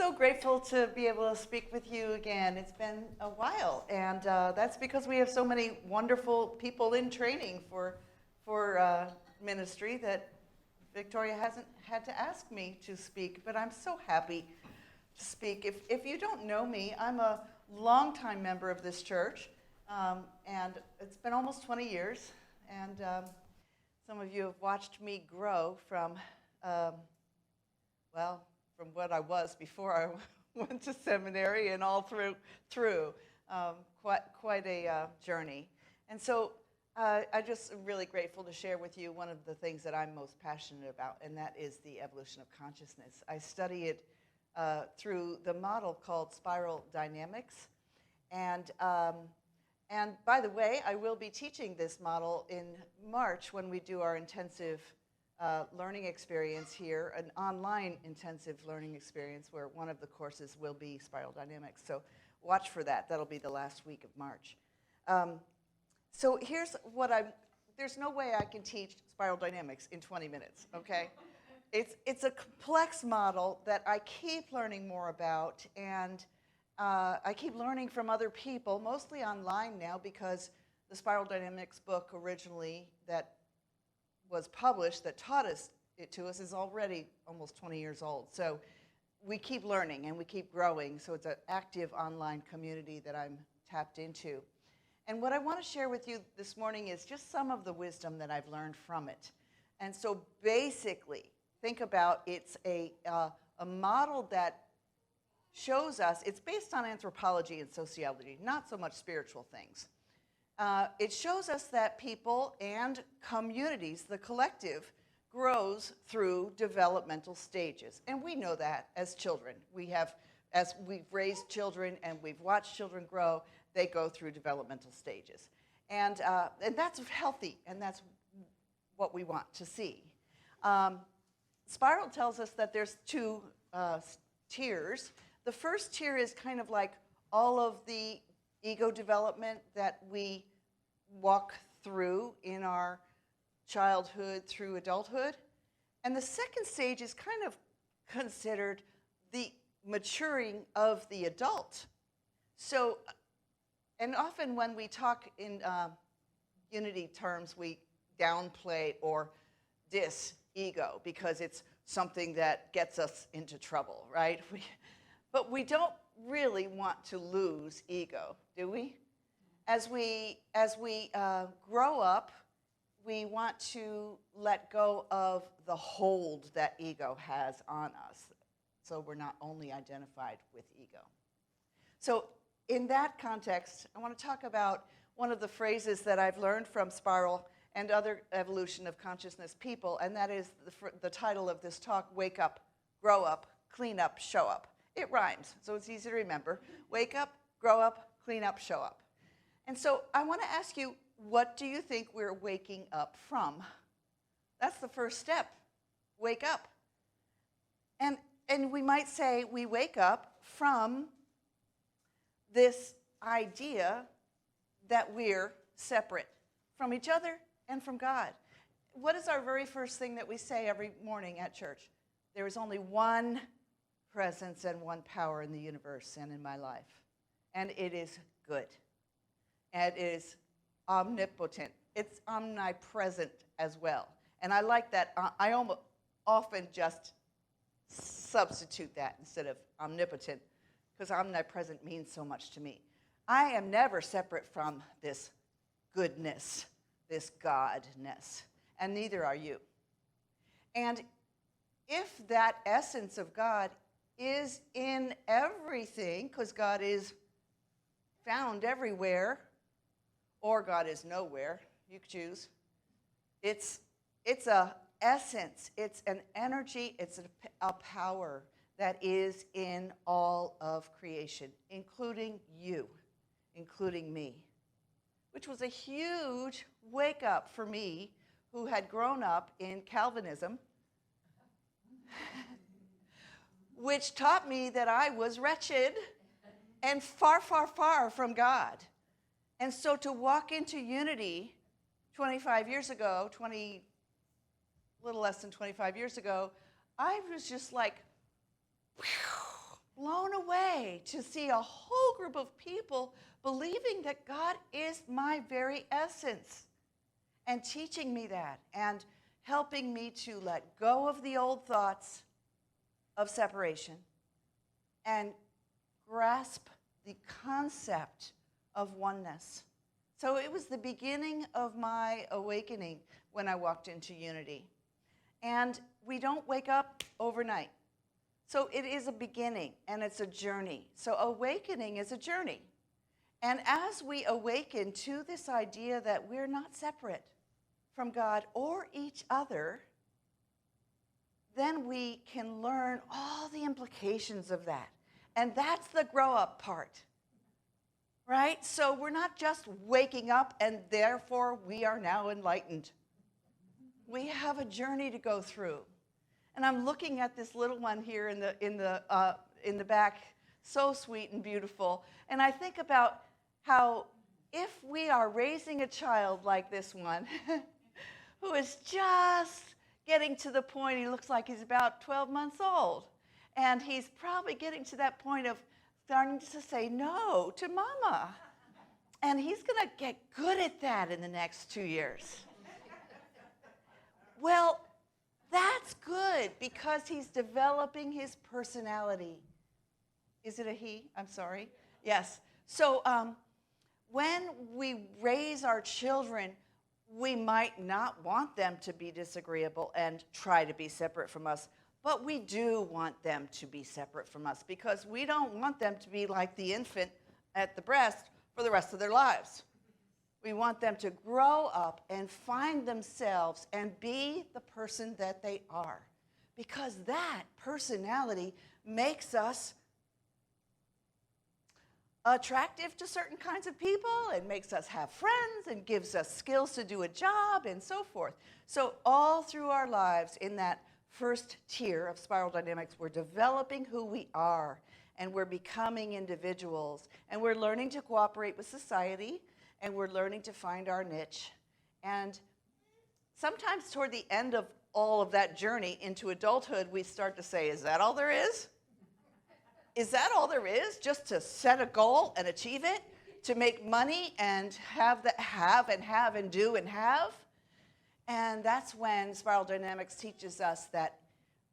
so grateful to be able to speak with you again. It's been a while, and that's because we have so many wonderful people in training for ministry that Victoria hasn't had to ask me to speak, but I'm so happy to speak. If you don't know me, I'm a longtime member of this church, and it's been almost 20 years, and some of you have watched me grow from what I was before I went to seminary and all through quite a journey. And so I'm just really grateful to share with you one of the things that I'm most passionate about, and that is the evolution of consciousness. I study it through the model called spiral dynamics. And by the way, I will be teaching this model in March when we do our intensive learning experience here, an online intensive learning experience where one of the courses will be spiral dynamics. So watch for that. That'll be the last week of March. So here's what there's no way I can teach spiral dynamics in 20 minutes, okay? It's a complex model that I keep learning more about, and I keep learning from other people, mostly online now, because the spiral dynamics book originally that was published that taught it to us is already almost 20 years old. So we keep learning and we keep growing. So it's an active online community that I'm tapped into. And what I want to share with you this morning is just some of the wisdom that I've learned from it. And so basically, think about it's a model that shows us, it's based on anthropology and sociology, not so much spiritual things. It shows us that people and communities, the collective, grows through developmental stages. And we know that as children. As we've raised children and we've watched children grow, they go through developmental stages. And that's healthy, and that's what we want to see. Spiral tells us that there's two tiers. The first tier is kind of like all of the ego development that we walk through in our childhood through adulthood. And the second stage is kind of considered the maturing of the adult. So, and often when we talk in unity terms, we downplay or diss ego because it's something that gets us into trouble, right? But we don't really want to lose ego, do we? As we grow up, we want to let go of the hold that ego has on us, so we're not only identified with ego. So in that context, I want to talk about one of the phrases that I've learned from Spiral and other evolution of consciousness people, and that is the title of this talk, Wake Up, Grow Up, Clean Up, Show Up. It rhymes, so it's easy to remember. Wake up, grow up, clean up, show up. And so I want to ask you, what do you think we're waking up from? That's the first step. Wake up. And we might say we wake up from this idea that we're separate from each other and from God. What is our very first thing that we say every morning at church? There is only one presence and one power in the universe and in my life. And it is good. And it is omnipotent. It's omnipresent as well. And I like that. I often just substitute that instead of omnipotent, because omnipresent means so much to me. I am never separate from this goodness, this godness, and neither are you. And if that essence of God is in everything, because God is found everywhere, or God is nowhere, you choose. It's a essence, it's an energy, it's a power that is in all of creation, including you, including me, which was a huge wake up for me, who had grown up in Calvinism, which taught me that I was wretched and far, far, far from God. And so to walk into unity 25 years ago, a little less than 25 years ago, I was just like, whew, joy to see a whole group of people believing that God is my very essence and teaching me that and helping me to let go of the old thoughts of separation and grasp the concept of oneness. So it was the beginning of my awakening when I walked into unity. And we don't wake up overnight. So it is a beginning and it's a journey. So awakening is a journey. And as we awaken to this idea that we're not separate from God or each other, then we can learn all the implications of that. And that's the grow up part, right? So we're not just waking up and therefore we are now enlightened. We have a journey to go through. And I'm looking at this little one here in the back, so sweet and beautiful. And I think about how if we are raising a child like this one, who is just getting to the point, he looks like he's about 12 months old. And he's probably getting to that point of starting to say no to mama. And he's going to get good at that in the next 2 years. Well, that's good because he's developing his personality. Is it a he? I'm sorry. Yes. So when we raise our children, we might not want them to be disagreeable and try to be separate from us, but we do want them to be separate from us because we don't want them to be like the infant at the breast for the rest of their lives. We want them to grow up and find themselves and be the person that they are, because that personality makes us attractive to certain kinds of people and makes us have friends and gives us skills to do a job and so forth. So all through our lives in that first tier of spiral dynamics, we're developing who we are and we're becoming individuals and we're learning to cooperate with society and we're learning to find our niche. And sometimes toward the end of all of that journey into adulthood, we start to say, is that all there is? Is that all there is? Just to set a goal and achieve it? To make money and have and do and have? And that's when spiral dynamics teaches us that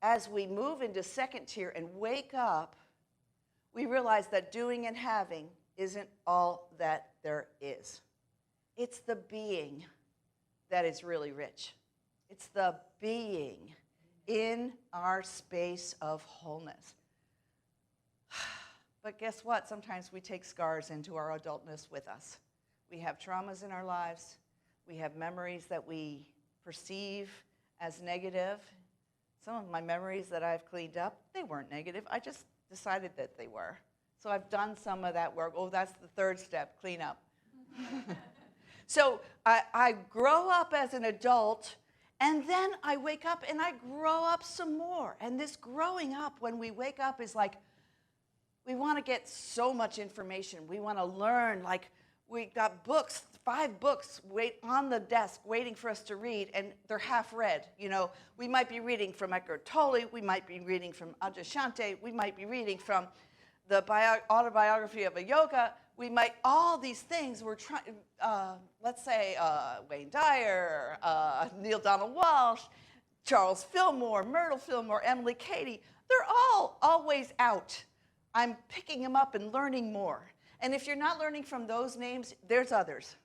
as we move into second tier and wake up, we realize that doing and having isn't all that there is. It's the being that is really rich. It's the being in our space of wholeness. But guess what? Sometimes we take scars into our adultness with us. We have traumas in our lives. We have memories that we perceive as negative. Some of my memories that I've cleaned up, they weren't negative. I just decided that they were. So I've done some of that work. Oh, that's the third step, clean up. So I grow up as an adult, and then I wake up and I grow up some more. And this growing up, when we wake up, is like, we want to get so much information. We want to learn. Like, we got books, 5 books on the desk waiting for us to read, and they're half read. You know, we might be reading from Eckhart Tolle. We might be reading from Adyashanti. We might be reading from the autobiography of a yoga. We might, all these things we're trying, let's say Wayne Dyer, Neil Donald Walsh, Charles Fillmore, Myrtle Fillmore, Emily Cady. They're all always out. I'm picking them up and learning more. And if you're not learning from those names, there's others.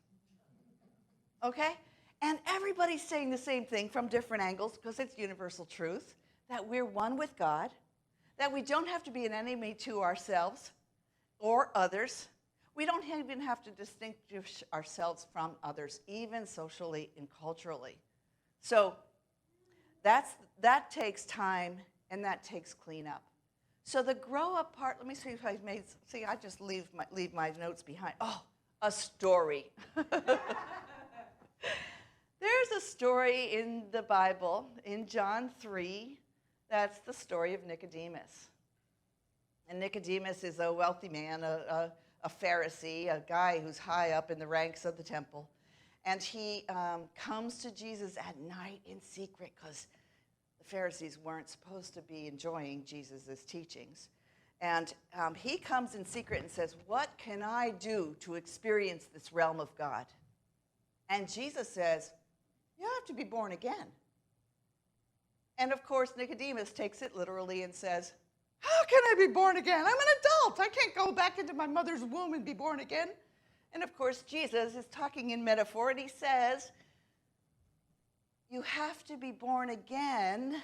Okay? And everybody's saying the same thing from different angles because it's universal truth, that we're one with God, that we don't have to be an enemy to ourselves or others. We don't even have to distinguish ourselves from others, even socially and culturally. So that takes time and that takes cleanup. So the grow up part, let me see if I made, see, I just leave my notes behind. Oh, a story. There's a story in the Bible, in John 3, that's the story of Nicodemus. And Nicodemus is a wealthy man, a Pharisee, a guy who's high up in the ranks of the temple. And he comes to Jesus at night in secret because the Pharisees weren't supposed to be enjoying Jesus' teachings. And he comes in secret and says, what can I do to experience this realm of God? And Jesus says, you have to be born again. And of course, Nicodemus takes it literally and says, how can I be born again? I'm an adult. I can't go back into my mother's womb and be born again. And of course, Jesus is talking in metaphor, and he says, you have to be born again.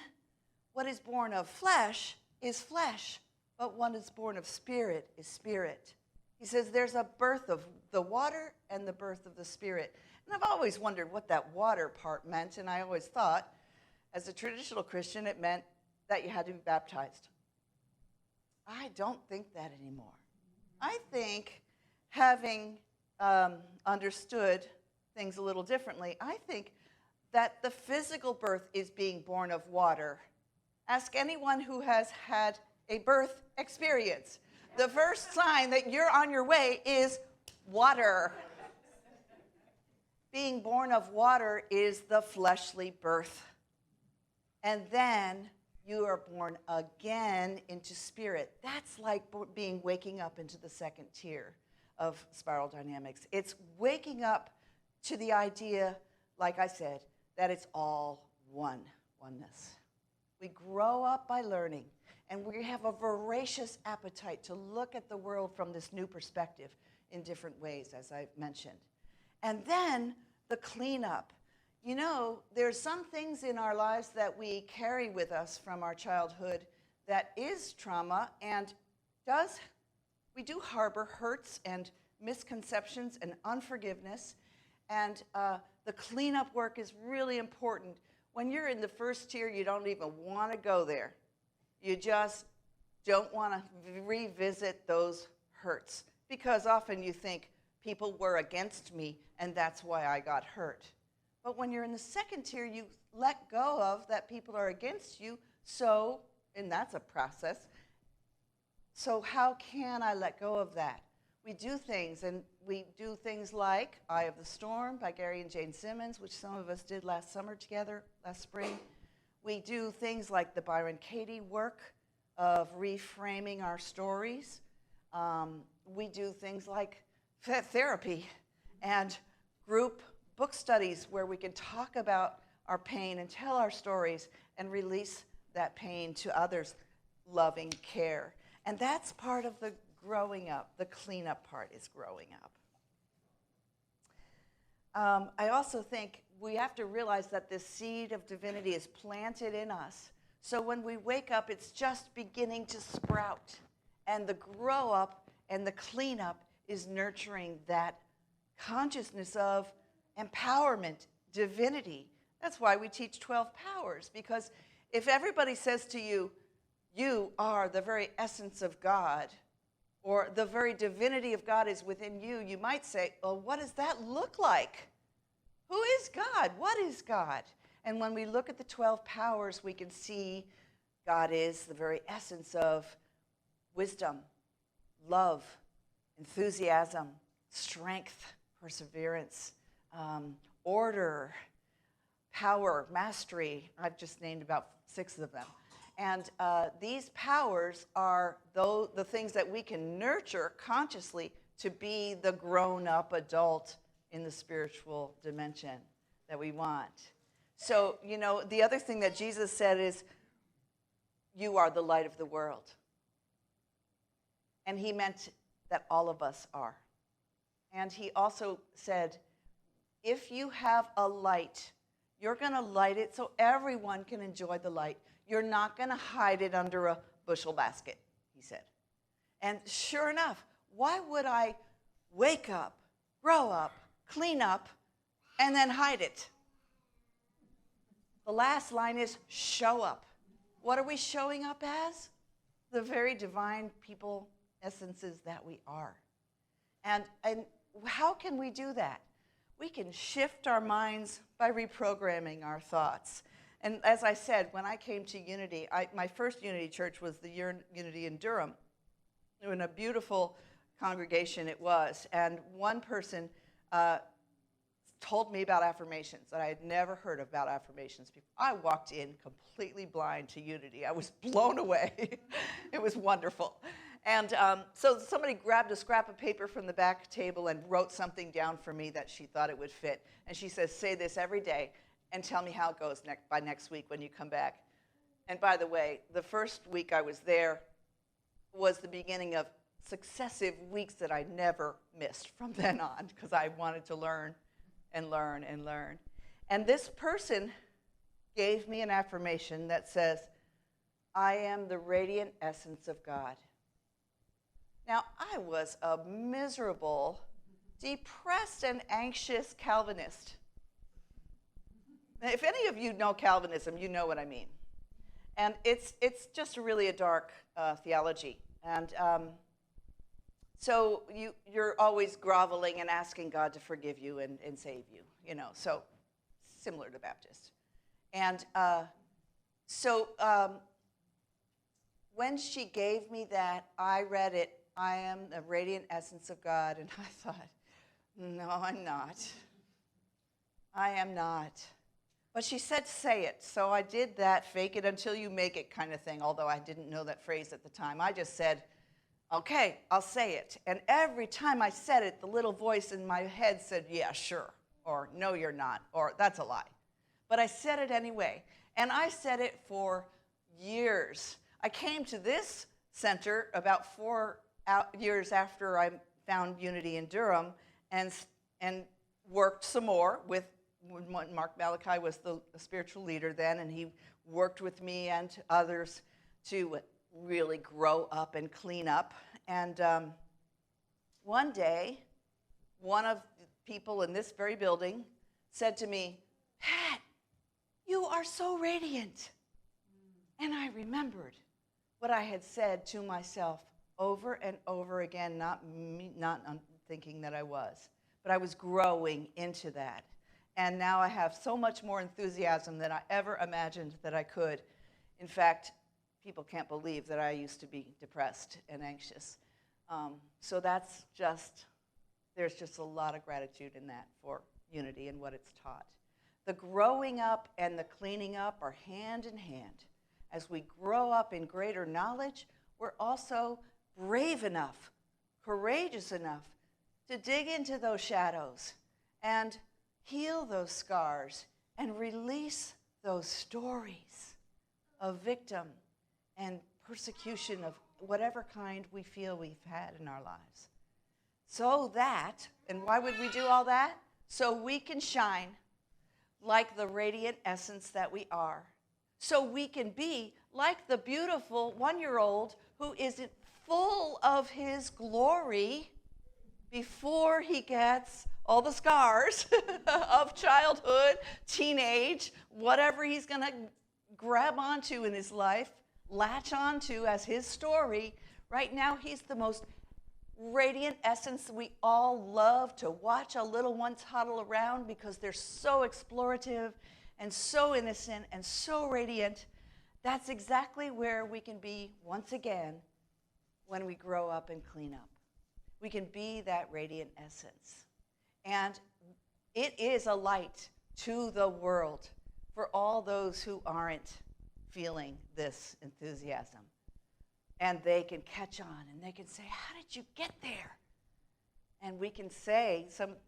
What is born of flesh is flesh, but what is born of spirit is spirit. He says there's a birth of the water and the birth of the spirit. And I've always wondered what that water part meant, and I always thought, as a traditional Christian, it meant that you had to be baptized. I don't think that anymore. I think, having understood things a little differently, I think that the physical birth is being born of water. Ask anyone who has had a birth experience. The first sign that you're on your way is water. Being born of water is the fleshly birth. And then you are born again into spirit. That's like waking up into the second tier of spiral dynamics. It's waking up to the idea, like I said, that it's all oneness. We grow up by learning, and we have a voracious appetite to look at the world from this new perspective in different ways, as I mentioned. And then the cleanup. You know, there's some things in our lives that we carry with us from our childhood that is trauma, and we do harbor hurts and misconceptions and unforgiveness, and the cleanup work is really important. When you're in the first tier, you don't even want to go there. You just don't want to revisit those hurts, because often you think people were against me and that's why I got hurt. But when you're in the second tier, you let go of that people are against you, and that's a process. So how can I let go of that? We do things like Eye of the Storm by Gary and Jane Simmons, which some of us did last summer together, last spring. We do things like the Byron Katie work of reframing our stories. We do things like therapy and group book studies where we can talk about our pain and tell our stories and release that pain to others, loving care. And that's part of the growing up. The cleanup part is growing up. I also think we have to realize that this seed of divinity is planted in us. So when we wake up, it's just beginning to sprout. And the grow up and the cleanup is nurturing that consciousness of empowerment, divinity. That's why we teach 12 powers, because if everybody says to you, you are the very essence of God, or the very divinity of God is within you, you might say, well, what does that look like? Who is God? What is God? And when we look at the 12 powers, we can see God is the very essence of wisdom, love, enthusiasm, strength, perseverance, order, power, mastery. I've just named about 6 of them. And these powers are the things that we can nurture consciously to be the grown-up adult in the spiritual dimension that we want. So, you know, the other thing that Jesus said is, you are the light of the world. And he meant that all of us are. And he also said, if you have a light, you're going to light it so everyone can enjoy the light. You're not going to hide it under a bushel basket, he said. And sure enough, why would I wake up, grow up, clean up, and then hide it? The last line is show up. What are we showing up as? The very divine people, essences that we are. And how can we do that? We can shift our minds by reprogramming our thoughts. And as I said, when I came to Unity, my first Unity church was the Unity in Durham. And a beautiful congregation it was. And one person told me about affirmations that I had never heard about affirmations before. I walked in completely blind to Unity. I was blown away. It was wonderful. And so somebody grabbed a scrap of paper from the back table and wrote something down for me that she thought it would fit. And she says, say this every day and tell me how it goes by next week when you come back. And by the way, the first week I was there was the beginning of successive weeks that I never missed from then on, because I wanted to learn and learn and learn. And this person gave me an affirmation that says, I am the radiant essence of God. Now, I was a miserable, depressed, and anxious Calvinist. If any of you know Calvinism, you know what I mean. And it's just really a dark theology. And so you're always groveling and asking God to forgive you and save you, so similar to Baptist. And when she gave me that, I read it, I am the radiant essence of God, and I thought, no, I'm not. I am not. But she said, say it. So I did that fake it until you make it kind of thing, although I didn't know that phrase at the time. I just said, okay, I'll say it. And every time I said it, the little voice in my head said, yeah, sure, or no, you're not, or that's a lie. But I said it anyway. And I said it for years. I came to this center about 4 years after I found Unity in Durham and worked some more with Mark Malachi was the spiritual leader then, and he worked with me and others to really grow up and clean up. And one day, one of the people in this very building said to me, Pat, you are so radiant. And I remembered what I had said to myself over and over again, not thinking that I was, but I was growing into that. And now I have so much more enthusiasm than I ever imagined that I could. In fact, people can't believe that I used to be depressed and anxious. So there's just a lot of gratitude in that for Unity and what it's taught. The growing up and the cleaning up are hand in hand. As we grow up in greater knowledge, we're also brave enough, courageous enough to dig into those shadows and heal those scars and release those stories of victim and persecution of whatever kind we feel we've had in our lives. So that, and why would we do all that? So we can shine like the radiant essence that we are. So we can be like the beautiful 1-year-old who is full of his glory before he gets all the scars of childhood, teenage, whatever he's going to grab onto in his life, latch onto as his story. Right now, he's the most radiant essence we all love to watch our little ones huddle around because they're so explorative and so innocent and so radiant. That's exactly where we can be once again when we grow up and clean up. We can be that radiant essence. And it is a light to the world for all those who aren't feeling this enthusiasm. And they can catch on and they can say, how did you get there? And we can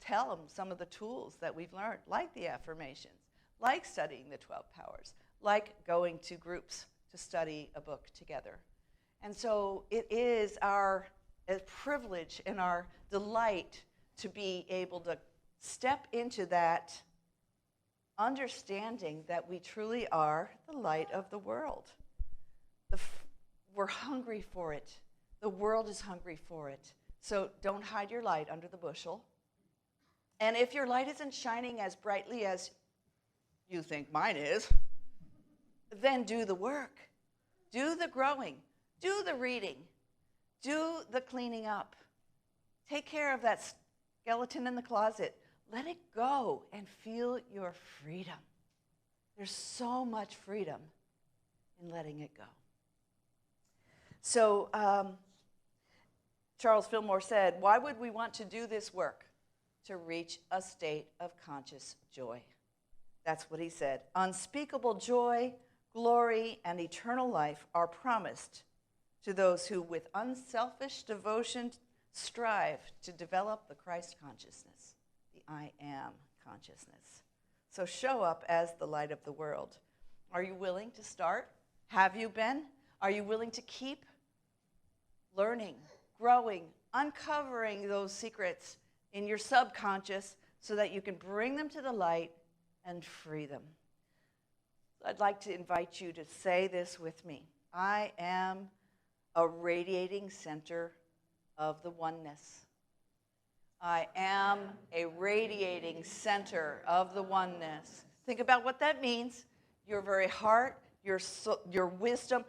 tell them some of the tools that we've learned, like the affirmations, like studying the 12 powers, like going to groups to study a book together. And so it is our privilege and our delight to be able to step into that understanding that we truly are the light of the world. We're hungry for it. The world is hungry for it. So don't hide your light under the bushel. And if your light isn't shining as brightly as you think mine is, then do the work. Do the growing. Do the reading. Do the cleaning up. Take care of that skeleton in the closet. Let it go and feel your freedom. There's so much freedom in letting it go. So Charles Fillmore said, why would we want to do this work? To reach a state of conscious joy. That's what he said. Unspeakable joy, glory, and eternal life are promised to those who with unselfish devotion strive to develop the Christ consciousness, the I am consciousness. So show up as the light of the world. Are you willing to start? Have you been? Are you willing to keep learning, growing, uncovering those secrets in your subconscious so that you can bring them to the light and free them? I'd like to invite you to say this with me. I am a radiating center of the oneness. I am a radiating center of the oneness. Think about what that means. Your very heart, your wisdom,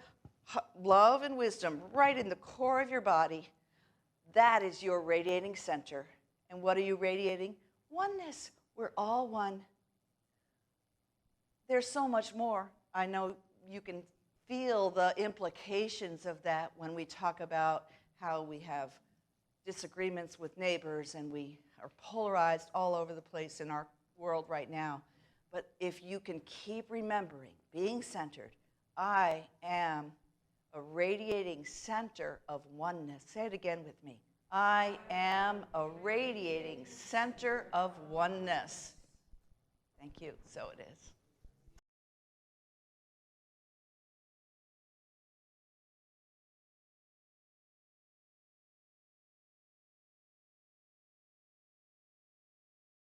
love and wisdom, right in the core of your body. That is your radiating center. And what are you radiating? Oneness. We're all one. There's so much more. I know you can feel the implications of that when we talk about how we have disagreements with neighbors and we are polarized all over the place in our world right now. But if you can keep remembering, being centered, I am a radiating center of oneness. Say it again with me. I am a radiating center of oneness. Thank you. So it is.